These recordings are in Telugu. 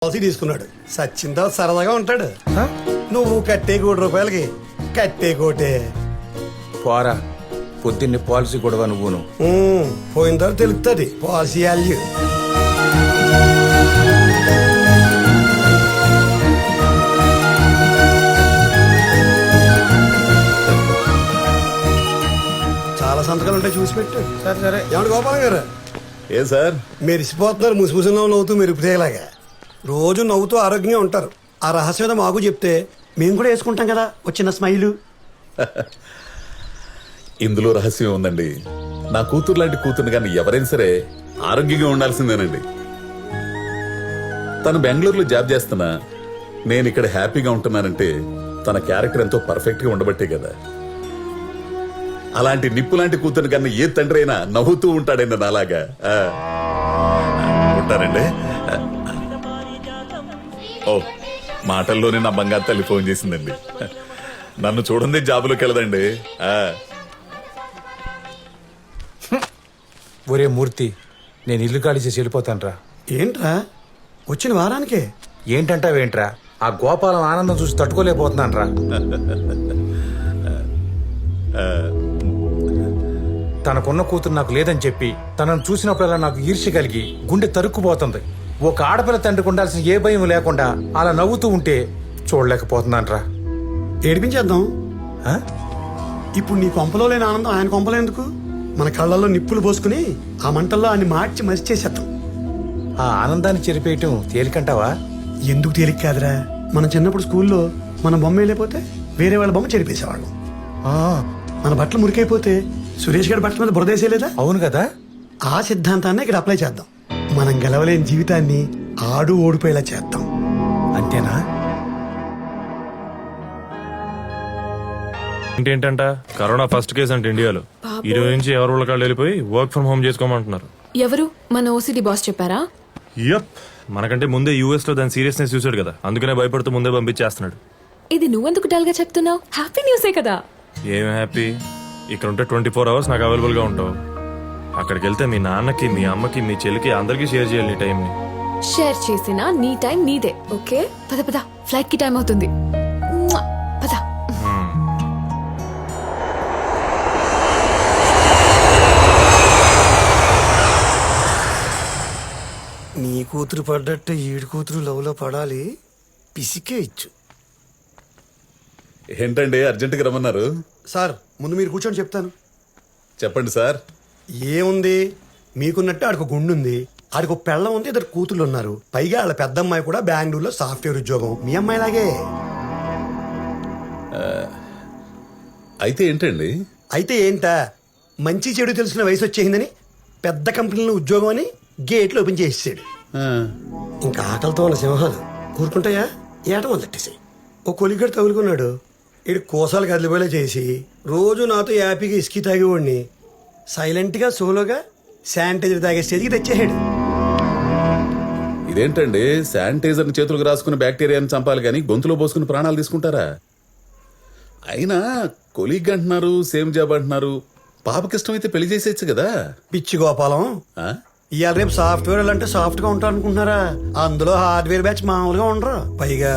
పాలసీ తీసుకున్నాడు. సచ్చిందా సరదాగా ఉంటాడు. నువ్వు కట్టే ₹1 కట్టే కోటే. పోరా, పొద్దున్నే పాలసీ కూడా నువ్వును. పోయిన తర్వాత తెలుస్తుంది పాలసీ వాల్యూ. చాలా సంతకాలు ఉంటాయి, చూసి పెట్టు. సరే సరే. ఏమంటే గోపాలం గారు, ఏ సార్ మెరిసిపోతున్నారు ముసిముసిలో నవ్వుతూ మెరుపుతేలాగా. రోజు నవ్వుతూ ఆరోగ్యంగా ఉంటారు. ఆ రహస్యం ఏదో మాకు చెప్తే మేము కూడా వేసుకుంటాం కదా వచ్చిన స్మైలు. ఇందులో రహస్యం ఉందండి. నా కూతురు లాంటి కూతురు కానీ ఎవరైనా సరే ఆరోగ్యంగా ఉండాల్సిందేనండి. తను బెంగళూరులో జాబ్ చేస్తున్నా నేను ఇక్కడ హ్యాపీగా ఉంటున్నానంటే తన క్యారెక్టర్ ఎంతో పర్ఫెక్ట్ గా ఉండబట్టే కదా. అలాంటి నిప్పు లాంటి కూతురు కన్నా ఏ తండ్రి అయినా నవ్వుతూ ఉంటాడండి నాలాగా. ఉంటారండి. ఓ, మాటల్లోనే నా బంగారు తల్లి ఫోన్ చేసిందండి. నన్ను చూడండి జాబులోకి వెళ్ళదండి. ఒరే మూర్తి, నేను ఇల్లు ఖాళీ చేసి వెళ్ళిపోతానురా. ఏంట్రా వచ్చిన వారానికే? ఏంటంటావేంట్రా, ఆ గోపాలం ఆనందం చూసి తట్టుకోలేకపోతున్నానురా. తనకున్న కూతురు నాకు లేదని చెప్పి తనను చూసినప్పుడల్లా నాకు ఈర్ష్య కలిగి గుండె తరుక్కుపోతుంది. ఒక ఆడపిల్ల తండ్రికి ఉండాల్సిన ఏ భయం లేకుండా అలా నవ్వుతూ ఉంటే చూడలేకపోతున్నానురా. ఏడిపించేద్దాం. ఇప్పుడు నీ కొంపలో లేని ఆనందం ఆయన కొంపలో ఎందుకు? మన కళ్ళల్లో నిప్పులు పోసుకుని ఆ మంటల్లో ఆయన మార్చి మసి చేసేద్దాం. ఆ ఆనందాన్ని చెరిపేయటం తేలికంటావా? ఎందుకు తేలిక కాదురా, మనం చిన్నప్పుడు స్కూల్లో మన బొమ్మ వెళ్ళిపోతే వేరే వాళ్ళ బొమ్మ చెరిపేసేవాళ్ళం. మన బట్టలు మురికైపోతే సురేష్ గారి బట్టల మీద బురదేసేలేదా? అవును కదా. ఆ సిద్ధాంతాన్ని ఇక్కడ అప్లై చేద్దాం. మనం గెలవలేని జీవితాన్ని ఆడు ఓడిపోయేలా చేద్దాం. అంతేనా? ఏంటంట కరోనా ఫస్ట్ కేసు అంటే ఇండియాలో. ఈ రోజు నుంచి ఎవరు వాళ్ళకాళ్ళు వెళ్ళిపోయి వర్క్ ఫ్రం హోమ్ చేసుకోమంటున్నారు. ఎవరు? మన ఓసిడి బాస్ చెప్పారా? యప్, మనకంటే ముందే యూఎస్ లో దాని సీరియస్నెస్ చూసాడు కదా, అందుకనే భయపడుతూ ముందే పంపించేస్తున్నాడు. ఇది నువ్వెందుకు డల్ గా చెప్తున్నావు? హ్యాపీ న్యూసే కదా. ఏం హ్యాపీ? ఇక్కడ ఉంటే 24 hours నాకు అవైలబుల్ గా ఉంటావు. అక్కడికి వెళ్తే మీ నాన్నకి, మీ అమ్మకి, మీ చెల్లికి అందరికీ షేర్ చేయాలి నీ టైం ని. షేర్ చేసినా నీ టైం నీదే. ఓకే, పద పద, ఫ్లైట్ కి టైం అవుతుంది. పద. నీ కూతురు పడ్డట్టే ఈడు కూతురు లవ్ లో పడాలి. పిసికే ఇచ్చు. ఏంటండి అర్జెంటుగా రమ్మన్నారు? సార్ ముందు మీరు కూర్చొని చెప్తాను. చెప్పండి సార్. ఏముంది, మీకున్నట్టు ఆడికి గుండు ఉంది, ఆడికి పెళ్ళం ఉంది, 2 కూతుళ్ళు ఉన్నారు. పైగా వాళ్ళ పెద్ద అమ్మాయి కూడా బెంగళూరులో సాఫ్ట్వేర్ ఉద్యోగం. మీ అమ్మాయి లాగే. అయితే ఏంటండి? అయితే ఏంటా, మంచి చెడు తెలిసిన వయసు వచ్చేసిందని పెద్ద కంపెనీలో ఉద్యోగం అని గేట్లు ఓపెన్ చేసేసాడు. ఇంకా ఆకలితో ఉన్న సింహాలు ఊరుకుంటాయా? ఏట మొదలెట్టేసాయి. ఓ కొలిగడు తగులుకున్నాడు. ఇడు కోసాలు కదిలిపోయేలా చేసి రోజు నాతో హ్యాపీగా ఇసుకి తాగేవాడిని సైలెంట్గా సోలోగా శానిటైజర్ తాగే స్టేజ్కి తెచ్చేసాడు. ఇదేంటండి, శానిటైజర్ చేతులకు రాసుకుని బ్యాక్టీరియాని చంపాలి కానీ గొంతులో పోసుకుని ప్రాణాలు తీసుకుంటారా? అయినా కొలీగ్ అంటున్నారు, సేమ్ జాబ్ అంటున్నారు. పాపకిష్టం అయితే పెళ్లి చేసేయచ్చు కదా. పిచ్చి గోపాలం, ఇవాళ రేపు సాఫ్ట్వేర్ అంటే సాఫ్ట్ గా ఉంటారు అనుకుంటున్నారా? అందులో హార్డ్వేర్ బ్యాచ్ మామూలుగా ఉండరు. పైగా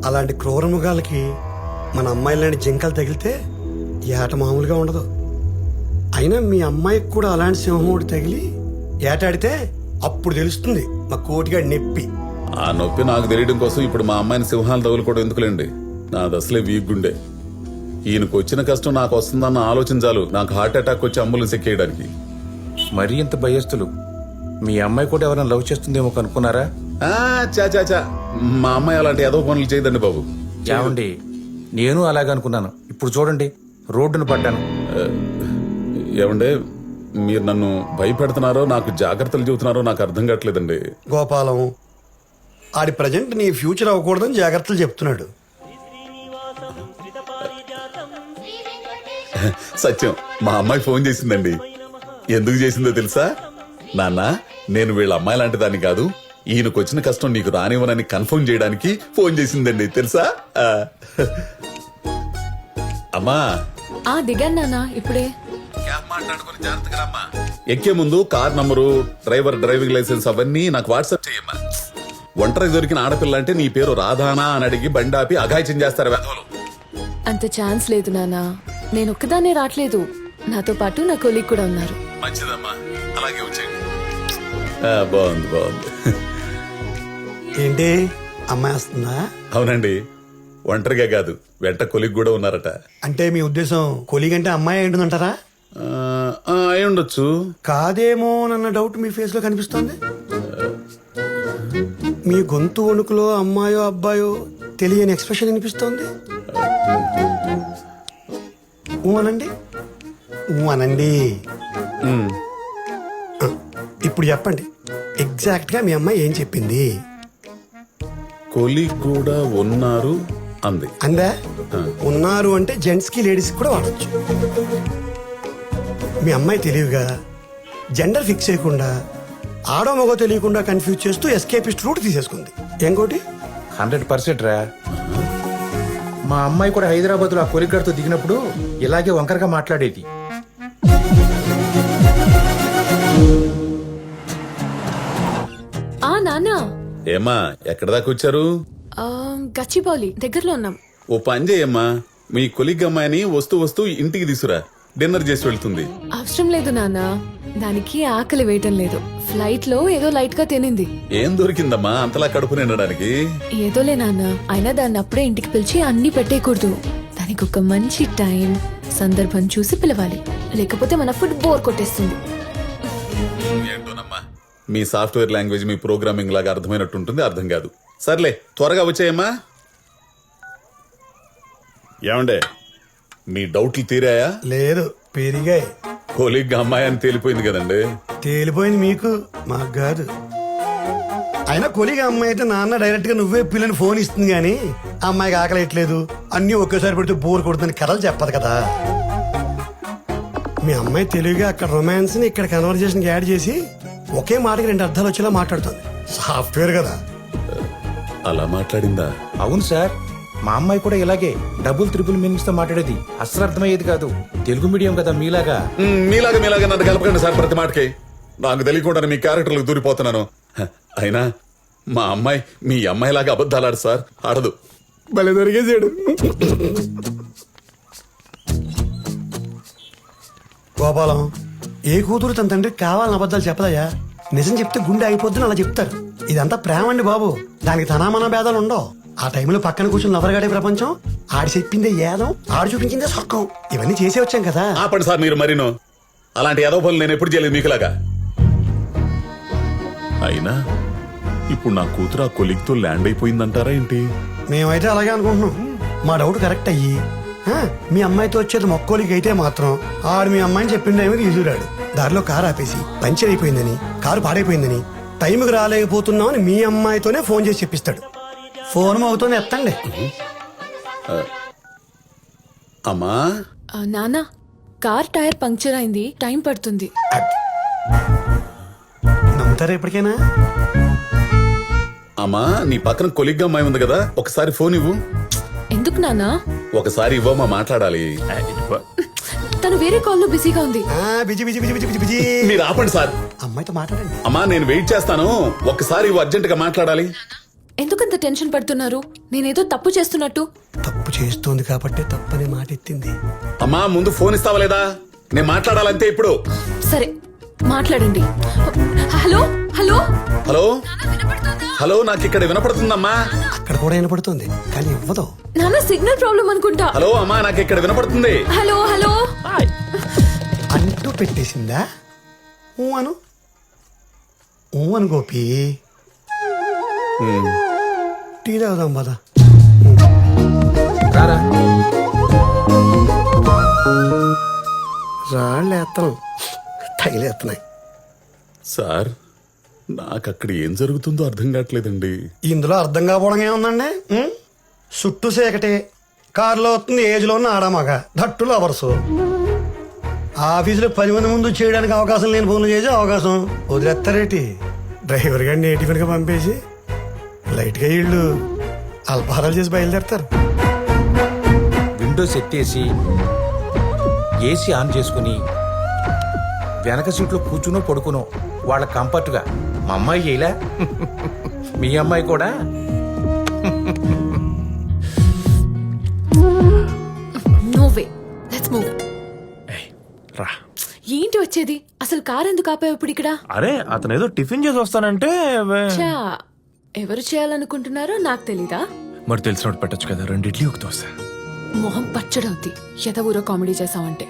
అలాంటి క్రూర మృగాలకి మన అమ్మాయిలాంటి జింకలు తగిలితే ఏట మామూలుగా ఉండదు. అయినా మీ అమ్మాయికి కూడా అలాంటి సింహం ఒకటి తగిలి ఏటాడితే అప్పుడు తెలుస్తుంది మా కోటిగాడి నొప్పి. ఆ నొప్పి నాకు తెలియడం కోసం ఇప్పుడు మా అమ్మాయిని సింహాలు తగులుకోవడం ఎందుకులేండి. నాది అసలే వీక్ గుండె. ఈయనకు వచ్చిన కష్టం నాకు వస్తుందన్న ఆలోచన చాలు నాకు హార్ట్ అటాక్ వచ్చి అంబులెన్స్ ఎక్కేయడానికి. మరీ ఇంత భయస్తులు. మీ అమ్మాయి కూడా ఎవరైనా లవ్ చేస్తుందేమో కనుక్కున్నారా? చా మా అమ్మాయి అలాంటి ఏదో పనులు చేయదండి బాబు. ఏమండి, నేను అలాగే అనుకున్నాను. ఇప్పుడు చూడండి, రోడ్డును పడ్డాను. ఏమండే, మీరు నన్ను భయపెడుతున్నారో నాకు జాగ్రత్తలు చెబుతున్నారో నాకు అర్థం కావట్లేదండి. గోపాలం, ఆడి ప్రజెంట్ నీ ఫ్యూచర్ అవ్వకూడదని జాగ్రత్తలు చెప్తున్నాడు. సత్యం, మా అమ్మాయి ఫోన్ చేసిందండి. ఎందుకు చేసిందో తెలుసా? నాన్న, నేను వీళ్ళ అమ్మాయి లాంటి దాన్ని కాదు, ఈయనకు వచ్చిన కష్టం నీకు రానివ్వనని కన్ఫర్మ్ చేయడానికి ఫోన్ చేసిందండి తెలుసా? అమ్మా దిగాను నాన్న ఇప్పుడే. ఎక్కే ముందు car number, driver driving licence అవన్నీ నాకు వాట్సాప్ చేయమ్మా. ఒంటరి దొరికిన ఆడపిల్ల అంటే నీ పేరు రాధానా అని అడిగి బండాపి అఘాయిత్యం చేస్తారు వెధవలు. అంత ఛాన్స్ లేదు నానా. నేను ఒక్కదాన్నే రావట్లేదు, నాతో పాటు నా కొలీగ్ కూడా ఉన్నారు. మంచిదమ్మా, అలాగే వచ్చేయండి. బాగుంది బాగుంది. ఏంటి అమ్మాయి వస్తుందా? అవునండి, ఒంటరిగా కాదు వెంట కొలిగ్ కూడా ఉన్నారట. అంటే మీ ఉద్దేశం కొలీగ్ అంటే అమ్మాయి ఏంటుందంటారా? అయి ఉండొచ్చు. కాదేమో అన్న డౌట్ మీ ఫేస్ లో కనిపిస్తోంది. మీ గొంతు వణుకులో అమ్మాయో అబ్బాయో తెలియని ఎక్స్ప్రెషన్ అనిపిస్తోంది. అనండి అనండి. ఇప్పుడు చెప్పండి, ఎగ్జాక్ట్ గా మీ అమ్మాయి ఏం చెప్పింది? కొలిగ్ కూడా ఉన్నారు అంది. అందా? ఉన్నారు అంటే జెంట్స్ కి లేడీస్ కూడా వాడచ్చు. మీ అమ్మాయి తెలివిగా జెండర్ ఫిక్స్ చేయకుండా ఆడో మగో తెలియకుండా కన్ఫ్యూజ్ చేస్తూ ఎస్కేపిస్ట్ రూట్ తీసేసుకుంది. ఇంకోటి 100% రా. మా అమ్మాయి కూడా హైదరాబాద్ లో ఆ కొలిగ్గాడితో దిగినప్పుడు ఇలాగే వంకరగా మాట్లాడేది. ఆ నానా, ఏమ్మా ఎక్కడ దాకా వచ్చారు? గచ్చిబౌలి దగ్గరలో ఉన్నాం. ఓ పని చేయమ్మా, మీ కొలిగ్ అమ్మాయిని వస్తూ వస్తూ ఇంటికి తీసురా, డిన్నర్ చేసి వెళ్తుంది. అవసరం లేదు నానా, దానికి ఆకలి వేయటం లేదు. ఫ్లైట్ లో ఏదో లైట్ గా తినింది. ఏం దొరికిందమ్మా అంతలా కడుపు నిండడానికి? ఏదోలే నాన్న, అయినా దాన్ని అప్పుడే ఇంటికి పిలిచి అన్ని పెట్టేయకూడదు. దానికి ఒక మంచి టైం సందర్భం చూసి పిలవాలి, లేకపోతే మన ఫుడ్ బోర్ కొట్టేస్తుంది. ఏంటోనమ్మా, మీ సాఫ్ట్వేర్ లాంగ్వేజ్ మీ ప్రోగ్రామింగ్ లాగా అర్థమైనట్టుంటుంది, అర్థం కాదు. సర్లే త్వరగా వచ్చాయమ్మా. ఏమండే మీ డౌట్లు తీరాయా? లేదు, పెరిగాయి. కొలిగ్ అమ్మాయి అని తేలిపోయింది కదండి. తేలిపోయింది మీకు, మాకు కాదు. అయినా కొలిగా అమ్మాయి అయితే నాన్న డైరెక్ట్ గా నువ్వే పిల్లని ఫోన్ ఇస్తుంది గానీ అమ్మాయికి ఆకలి ఎట్లేదు అన్ని ఒకేసారి పెడితే బోర్ కొడుతుందని కథలు చెప్పదు కదా. మీ అమ్మాయి తెలివిగా అక్కడ రొమాన్స్ ని ఇక్కడ కన్వర్జేషన్ యాడ్ చేసి ఒకే మాటకి 2 అర్థాలు వచ్చేలా మాట్లాడుతుంది. సాఫ్ట్వేర్ కదా. అలా మాట్లాడిందా? అవును సార్, మా అమ్మాయి కూడా ఇలాగే డబుల్ త్రిపుల్ మీనింగ్స్ తో మాట్లాడేది. అస్సలు అర్థమయ్యేది కాదు. తెలుగు మీడియం కదా మీలాగా. మీలాగా నన్ను కలపకండి సార్ ప్రతి మాటకి. నాకు తెలియకుండా మీ క్యారెక్టర్లకు దూరిపోతున్నాను. అయినా మా అమ్మాయి మీ అమ్మాయిలాగా అబద్ధాలు ఆడు సార్, ఆడదు. భలే దొరికేసాడు. గోపాలం, ఏ కూతురు తన తండ్రికి కావాలని అబద్ధాలు చెప్పదయ్యా. నిజం చెప్తే గుండె అయిపోద్దని అలా చెప్తారు. ఇదంతా ప్రేమ అండి బాబు, దానికి తనామన భేదాలు ఉండవు. ఆ టైంలో పక్కన కూర్చుని నవరగాడే ప్రపంచం, ఆడి చెప్పిందే ఏదం, ఆడు చూపించిందే సొక్కం. ఇవన్నీ చేసే వచ్చాం కదా. ఆపండి సార్ మీరు మరీను. అలాంటి ఏదో పనులు నేను ఎప్పుడు చేయలేదు మీకులాగా. అయినా ఇప్పుడు నా కూతురు ఆ కొలిగ్తో ల్యాండ్ అయిపోయిందంటారా ఏంటి? మేమైతే అలాగే అనుకుంటున్నాం. మా డౌట్ కరెక్ట్ అయ్యి మీ అమ్మాయితో వచ్చేది మొక్కోలికి అయితే మాత్రం ఆడు మీ అమ్మాయిని చెప్పిండు ఏమో తీసుకురాడు. దారిలో కారు ఆపేసి పంచర్ అయిపోయిందని, కారు పాడైపోయిందని, టైంకి రాలేకపోతున్నామని మీ అమ్మాయితోనే ఫోన్ చేసి చెప్పిస్తాడు. ఫోన్ అవుతుంది ఎత్తండి. అమ్మా నానా, కార్ టైర్ పంక్చర్ అయింది, టైం పడుతుంది. నమ్ముతారా ఎప్పటికైనా? అమ్మా నీ పక్కన కొలిగ్గా అమ్మాయి ఉంది కదా, ఒకసారి ఫోన్ ఇవ్వు. ఎందుకు నానా? ఒకసారి ఇవ్వమ్మా, మాట్లాడాలి. తను వేరే కాల్లో బిజీగా ఉంది. Busy busy busy busy busy. మీరు ఆపండి సార్. అమ్మాయితో మాట్లాడండి. అమ్మా నేను వెయిట్ చేస్తాను, ఒక్కసారి ఇవ్వు, అర్జెంట్ గా మాట్లాడాలి. ఎందుకంత టెన్షన్ పడుతున్నారు? నేనేదో తప్పు చేస్తున్నట్టు. తప్పు చేస్తోంది కాబట్టి తప్పని మాట ఎత్తింది. అమ్మా ముందు ఫోన్ ఇస్తావా లేదా? నేను మాట్లాడాలంతే ఇప్పుడు. సరే మాట్లాడండి. హలో హలో హలో హలో, నాకు ఇక్కడ వినపడుతుందమ్మా. అక్కడ కూడా వినపడుతుంది కానీ ఇవ్వదు. నాన్న సిగ్నల్ ప్రాబ్లం అనుకుంటా. హలో అమ్మా, నాకు ఇక్కడ వినపడుతుంది. హలో హలో అంటూ పెట్టేసిందా? ఊ అను, ఊ అను గోపి. టీ తాగుదాం పద. రారా. రాళ్ళు ఎత్తనం తగిలేస్తున్నాయి. సార్ నాకు అక్కడ ఏం జరుగుతుందో అర్థం కావట్లేదండి. ఇందులో అర్థం కాకపోవడం ఏముందండి? చుట్టూ సేకటే, కారులో వస్తుంది ఏజ్లో ఉన్న ఆడమగ, ధట్టులో అవర్సు. ఆఫీసులో 10 మంది ముందు చేయడానికి అవకాశం లేని పనులు చేసే అవకాశం వదిలేస్తారేటి? డ్రైవర్ గారిని నేటిఫిన్గా పంపేసి లైట్గా వీళ్ళు అల్పహారాలు చేసి బయలుదేరతారు. విండోస్ ఎత్తేసి ఏసీ ఆన్ చేసుకుని వెనక సీట్లో కూర్చునో పడుకునో వాళ్ళ కంఫర్ట్గా. మా అమ్మాయి ఇలా మీ అమ్మాయి కూడా నో వే, లెట్స్ మూవ్. ఏయ్, రా. ఏంటి వచ్చేది? అసలు కార్ ఎందుకు ఆపావు ఇప్పుడు ఇక్కడ? అరే అతను ఏదో టిఫిన్ చేసి వస్తానంటే చా, ఎవరు చేయాలనుకుంటున్నారో నాకు తెలీదా? మరి తెలిసినట్టు పెట్టచ్చు కదా, 2 ఇడ్లీ ఒక దోశ. మొహం పచ్చడవుద్ది ఎద ఊరో కామెడీ చేసావంటే.